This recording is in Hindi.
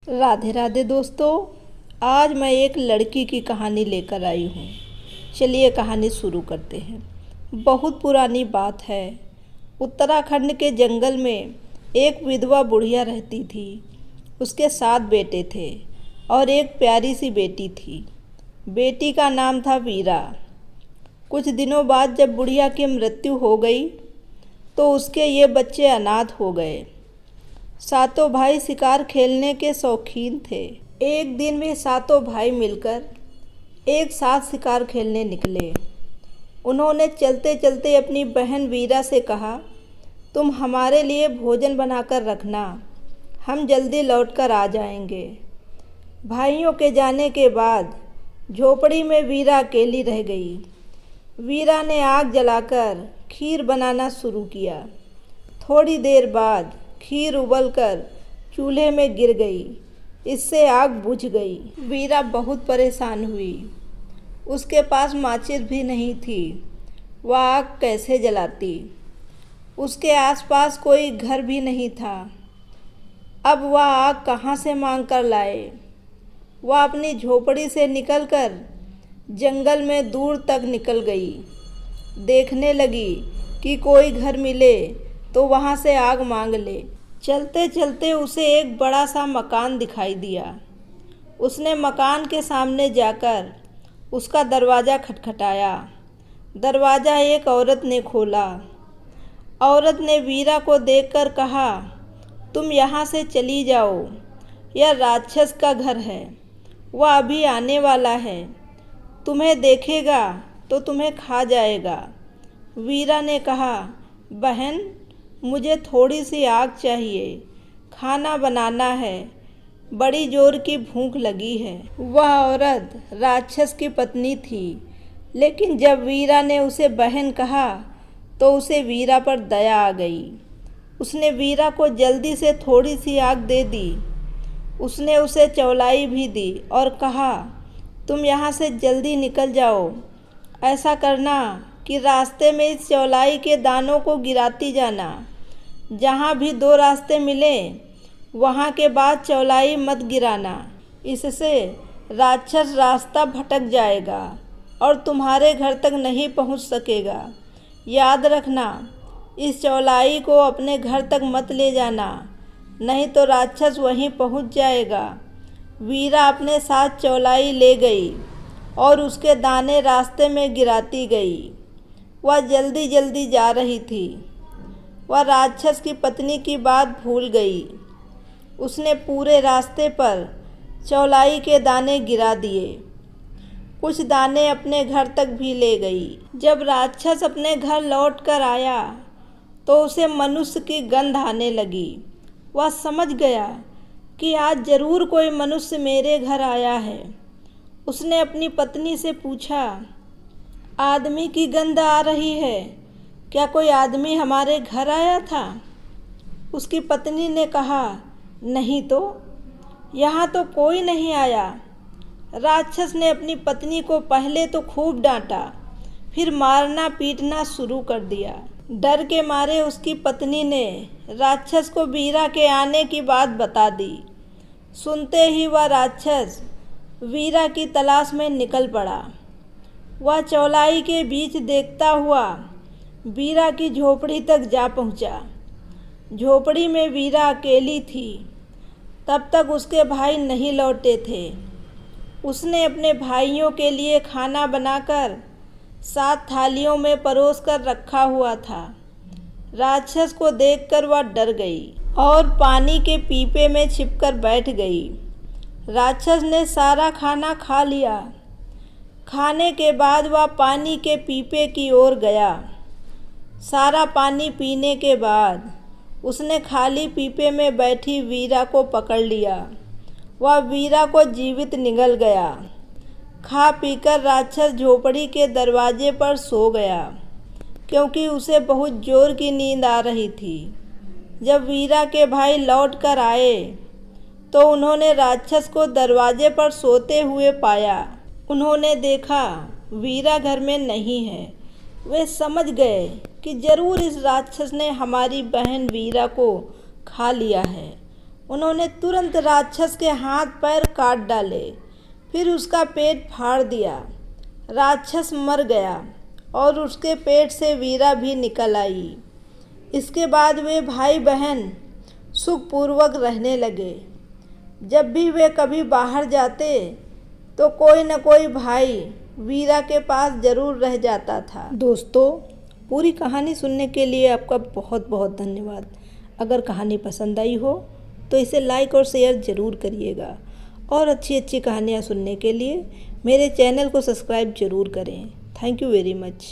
राधे राधे दोस्तों। आज मैं एक लड़की की कहानी लेकर आई हूँ। चलिए कहानी शुरू करते हैं। बहुत पुरानी बात है। उत्तराखंड के जंगल में एक विधवा बुढ़िया रहती थी। उसके 7 बेटे थे और एक प्यारी सी बेटी थी। बेटी का नाम था वीरा। कुछ दिनों बाद जब बुढ़िया की मृत्यु हो गई तो उसके ये बच्चे अनाथ हो गए। सातों भाई शिकार खेलने के शौकीन थे। एक दिन वे सातों भाई मिलकर एक साथ शिकार खेलने निकले। उन्होंने चलते चलते अपनी बहन वीरा से कहा, तुम हमारे लिए भोजन बनाकर रखना, हम जल्दी लौटकर आ जाएंगे। भाइयों के जाने के बाद झोपड़ी में वीरा अकेली रह गई। वीरा ने आग जलाकर खीर बनाना शुरू किया। थोड़ी देर बाद खीर उबलकर चूल्हे में गिर गई। इससे आग बुझ गई। वीरा बहुत परेशान हुई। उसके पास माचिस भी नहीं थी। वह आग कैसे जलाती? उसके आसपास कोई घर भी नहीं था। अब वह आग कहाँ से मांग कर लाए? वह अपनी झोपड़ी से निकलकर जंगल में दूर तक निकल गई। देखने लगी कि कोई घर मिले तो वहाँ से आग मांग ले। चलते चलते उसे एक बड़ा सा मकान दिखाई दिया। उसने मकान के सामने जाकर उसका दरवाज़ा खटखटाया। दरवाज़ा एक औरत ने खोला। औरत ने वीरा को देखकर कहा, तुम यहाँ से चली जाओ, यह राक्षस का घर है, वह अभी आने वाला है, तुम्हें देखेगा तो तुम्हें खा जाएगा। वीरा ने कहा, बहन मुझे थोड़ी सी आग चाहिए, खाना बनाना है, बड़ी जोर की भूख लगी है। वह औरत राक्षस की पत्नी थी, लेकिन जब वीरा ने उसे बहन कहा तो उसे वीरा पर दया आ गई। उसने वीरा को जल्दी से थोड़ी सी आग दे दी। उसने उसे चौलाई भी दी और कहा, तुम यहाँ से जल्दी निकल जाओ। ऐसा करना कि रास्ते में इस चौलाई के दानों को गिराती जाना। जहाँ भी 2 रास्ते मिले वहाँ के बाद चौलाई मत गिराना। इससे राक्षस रास्ता भटक जाएगा और तुम्हारे घर तक नहीं पहुँच सकेगा। याद रखना, इस चौलाई को अपने घर तक मत ले जाना, नहीं तो राक्षस वहीं पहुँच जाएगा। वीरा अपने साथ चौलाई ले गई और उसके दाने रास्ते में गिराती गई। वह जल्दी जल्दी जा रही थी। वह राक्षस की पत्नी की बात भूल गई। उसने पूरे रास्ते पर चौलाई के दाने गिरा दिए। कुछ दाने अपने घर तक भी ले गई। जब राक्षस अपने घर लौट कर आया तो उसे मनुष्य की गंध आने लगी। वह समझ गया कि आज जरूर कोई मनुष्य मेरे घर आया है। उसने अपनी पत्नी से पूछा, आदमी की गंध आ रही है, क्या कोई आदमी हमारे घर आया था? उसकी पत्नी ने कहा, नहीं तो, यहाँ तो कोई नहीं आया। राक्षस ने अपनी पत्नी को पहले तो खूब डांटा, फिर मारना पीटना शुरू कर दिया। डर के मारे उसकी पत्नी ने राक्षस को वीरा के आने की बात बता दी। सुनते ही वह राक्षस वीरा की तलाश में निकल पड़ा। वह चौलाई के बीच देखता हुआ वीरा की झोपड़ी तक जा पहुंचा। झोपड़ी में वीरा अकेली थी। तब तक उसके भाई नहीं लौटे थे। उसने अपने भाइयों के लिए खाना बनाकर 7 थालियों में परोस कर रखा हुआ था। राक्षस को देखकर वह डर गई और पानी के पीपे में छिपकर बैठ गई। राक्षस ने सारा खाना खा लिया। खाने के बाद वह पानी के पीपे की ओर गया। सारा पानी पीने के बाद उसने खाली पीपे में बैठी वीरा को पकड़ लिया। वह वीरा को जीवित निगल गया। खा पीकर राक्षस झोपड़ी के दरवाजे पर सो गया, क्योंकि उसे बहुत जोर की नींद आ रही थी। जब वीरा के भाई लौट कर आए तो उन्होंने राक्षस को दरवाजे पर सोते हुए पाया। उन्होंने देखा वीरा घर में नहीं है। वे समझ गए कि जरूर इस राक्षस ने हमारी बहन वीरा को खा लिया है। उन्होंने तुरंत राक्षस के हाथ पैर काट डाले, फिर उसका पेट फाड़ दिया। राक्षस मर गया और उसके पेट से वीरा भी निकल आई। इसके बाद वे भाई बहन सुखपूर्वक रहने लगे। जब भी वे कभी बाहर जाते तो कोई न कोई भाई वीरा के पास ज़रूर रह जाता था। दोस्तों, पूरी कहानी सुनने के लिए आपका बहुत बहुत धन्यवाद। अगर कहानी पसंद आई हो तो इसे लाइक और शेयर ज़रूर करिएगा और अच्छी अच्छी कहानियाँ सुनने के लिए मेरे चैनल को सब्सक्राइब ज़रूर करें। Thank you very much.